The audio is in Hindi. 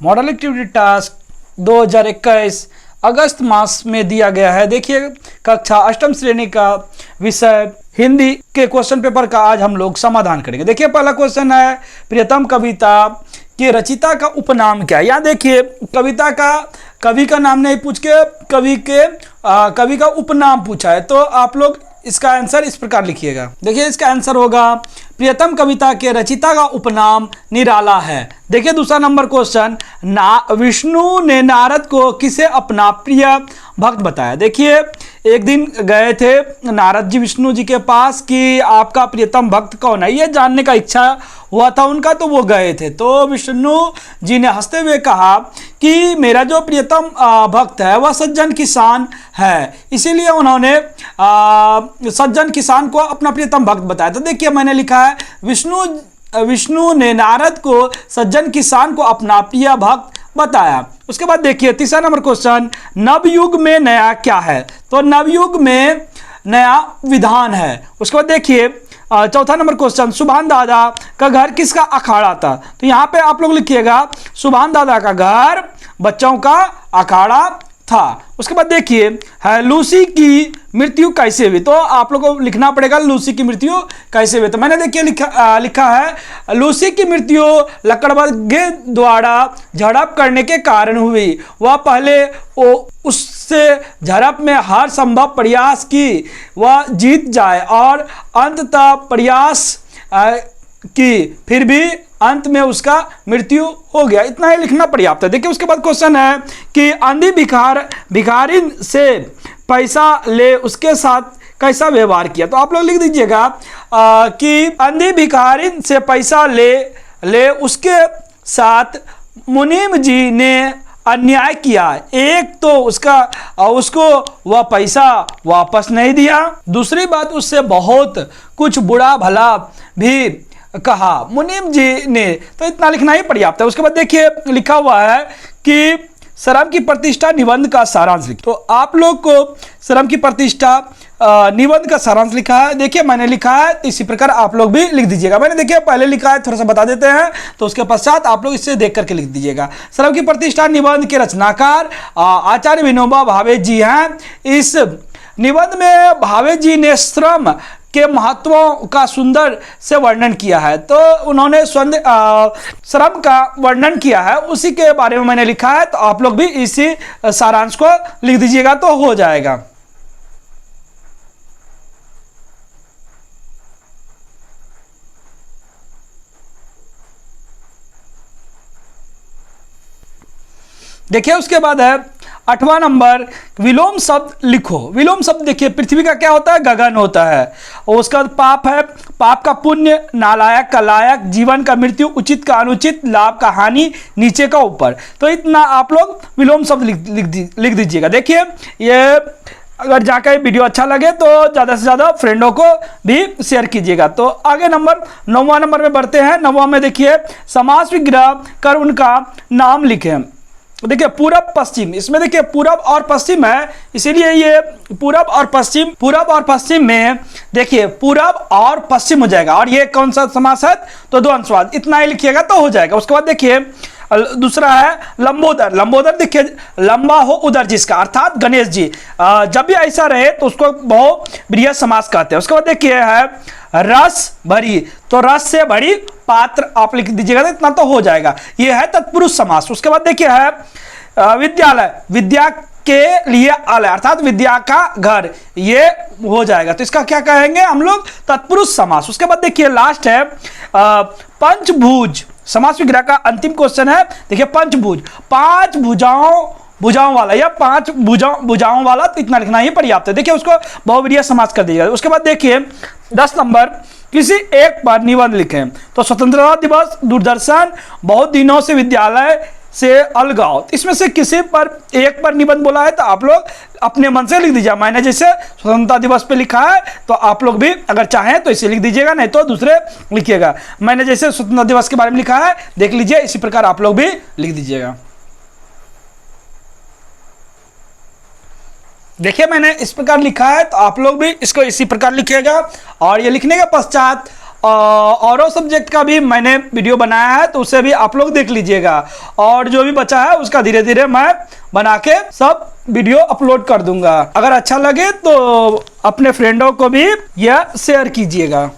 मॉडल एक्टिविटी टास्क 2021 अगस्त मास में दिया गया है। देखिए कक्षा अष्टम श्रेणी का विषय हिंदी के क्वेश्चन पेपर का आज हम लोग समाधान करेंगे। देखिए पहला क्वेश्चन है, प्रियतम कविता के रचयिता का उपनाम क्या है। यहाँ देखिए कविता का कवि का नाम नहीं पूछ के कवि का उपनाम पूछा है, तो आप लोग इसका आंसर इस प्रकार लिखिएगा। देखिए इसका आंसर होगा प्रियतम कविता के रचयिता का उपनाम निराला है। देखिए दूसरा नंबर क्वेश्चन, विष्णु ने नारद को किसे अपना प्रिय भक्त बताया। देखिए एक दिन गए थे नारद जी विष्णु जी के पास कि आपका प्रियतम भक्त कौन है, ये जानने का इच्छा हुआ था उनका, तो वो गए थे। तो विष्णु जी ने हंसते हुए कहा कि मेरा जो प्रियतम भक्त है वह सज्जन किसान है, इसीलिए उन्होंने सज्जन किसान को अपना प्रियतम भक्त बताया। तो देखिए मैंने लिखा है विष्णु ने नारद को सज्जन किसान को अपना प्रिय भक्त बताया। उसके बाद देखिए तीसरा नंबर क्वेश्चन, नवयुग में नया क्या है। तो नवयुग में नया विधान है। उसके बाद देखिए चौथा नंबर क्वेश्चन, सुभान दादा का घर किसका अखाड़ा था। तो यहाँ पे आप लोग लिखिएगा सुभान दादा का घर बच्चों का अखाड़ा था। उसके बाद देखिए है लूसी की मृत्यु कैसे हुई। तो आप लोगों को लिखना पड़ेगा लूसी की मृत्यु कैसे हुई। तो मैंने देखिए लिखा है लूसी की मृत्यु लकड़बग्घे द्वारा झड़प करने के कारण हुई। वह पहले उससे झड़प में हर संभव प्रयास की वह जीत जाए और अंततः प्रयास की, फिर भी अंत में उसका मृत्यु हो गया। इतना ही लिखना पर्याप्त है। देखिए उसके बाद क्वेश्चन है कि अंधी भिखारिन से पैसा ले उसके साथ कैसा व्यवहार किया। तो आप लोग लिख दीजिएगा कि अंधी भिखारिन से पैसा ले उसके साथ मुनीम जी ने अन्याय किया। एक तो उसको वह पैसा वापस नहीं दिया, दूसरी बात उससे बहुत कुछ बुरा भला भी कहा मुनीम जी ने। तो इतना लिखना ही पर्याप्त है। उसके बाद देखिए लिखा हुआ है कि श्रम की प्रतिष्ठा निबंध का सारांश लिख। तो आप लोग को श्रम की प्रतिष्ठा निबंध का सारांश लिखा है। देखिए मैंने लिखा है, तो इसी प्रकार आप लोग भी लिख दीजिएगा। मैंने देखिए पहले लिखा है, थोड़ा सा बता देते हैं, तो उसके पश्चात आप लोग इससे देख करके लिख दीजिएगा। श्रम की प्रतिष्ठा निबंध के रचनाकार आचार्य विनोबा भावे जी हैं। इस निबंध में भावे जी ने श्रम के महत्वों का सुंदर से वर्णन किया है। तो उन्होंने श्रम का वर्णन किया है, उसी के बारे में मैंने लिखा है। तो आप लोग भी इसी सारांश को लिख दीजिएगा तो हो जाएगा। देखिए उसके बाद है 8वां नंबर, विलोम शब्द लिखो। विलोम शब्द देखिए पृथ्वी का क्या होता है, गगन होता है। और उसका पाप है, पाप का पुण्य, नालायक का लायक, जीवन का मृत्यु, उचित का अनुचित, लाभ का हानि, नीचे का ऊपर। तो इतना आप लोग विलोम शब्द लिख दीजिएगा। देखिए ये अगर जाकर वीडियो अच्छा लगे तो ज़्यादा से ज़्यादा फ्रेंडों को भी शेयर कीजिएगा। तो आगे 9वां नंबर में बढ़ते हैं। 9वां में देखिए समास विग्रह कर उनका नाम लिखें। देखिए पूरब पश्चिम, इसमें देखिए पूरब और पश्चिम है, इसीलिए ये पूरब और पश्चिम में देखिए पूरब और पश्चिम हो जाएगा। और ये कौन सा समास है, तो द्वंद्ववाद। इतना ही लिखिएगा तो हो जाएगा। उसके बाद देखिए दूसरा है लंबोदर। लंबोदर देखिए लंबा हो उदर जिसका, अर्थात गणेश जी। जब भी ऐसा रहे तो उसको बहुव्रीहि समास कहते हैं। उसके बाद देखिए है रस भरी, तो रस से भरी पात्र आप लिख दीजिएगा, तो इतना तो हो जाएगा। ये है तत्पुरुष समास। उसके बाद देखिए है विद्यालय, विद्या के लिए आलय, अर्थात विद्या का घर, ये हो जाएगा। तो इसका क्या कहेंगे हम लोग, तत्पुरुष समास। उसके बाद देखिए लास्ट है पंचभुज। समास विग्रह का अंतिम क्वेश्चन है। देखिए पंचभुज, 5 भुजाओं वाला या 5 भुजाओं वाला, तो इतना लिखना ही पर्याप्त है। देखिए उसको बहुव्रीहि समास कर दीजिएगा। उसके बाद देखिए 10 नंबर, किसी एक पर निबंध लिखें। तो स्वतंत्रता दिवस, दूरदर्शन, बहुत दिनों से विद्यालय से अलगाव, इसमें से किसी पर एक पर निबंध बोला है, तो आप लोग अपने मन से लिख दीजिए। मैंने जैसे स्वतंत्रता दिवस पे लिखा है, तो आप लोग भी अगर चाहें तो इसे लिख दीजिएगा, नहीं तो दूसरे लिखिएगा। मैंने जैसे स्वतंत्रता दिवस के बारे में लिखा है, देख लीजिए, इसी प्रकार आप लोग भी लिख दीजिएगा। देखिए मैंने इस प्रकार लिखा है, तो आप लोग भी इसको इसी प्रकार लिखिएगा। और ये लिखने के पश्चात और सब्जेक्ट का भी मैंने वीडियो बनाया है, तो उसे भी आप लोग देख लीजिएगा। और जो भी बचा है उसका धीरे धीरे मैं बना के सब वीडियो अपलोड कर दूंगा। अगर अच्छा लगे तो अपने फ्रेंडों को भी यह शेयर कीजिएगा।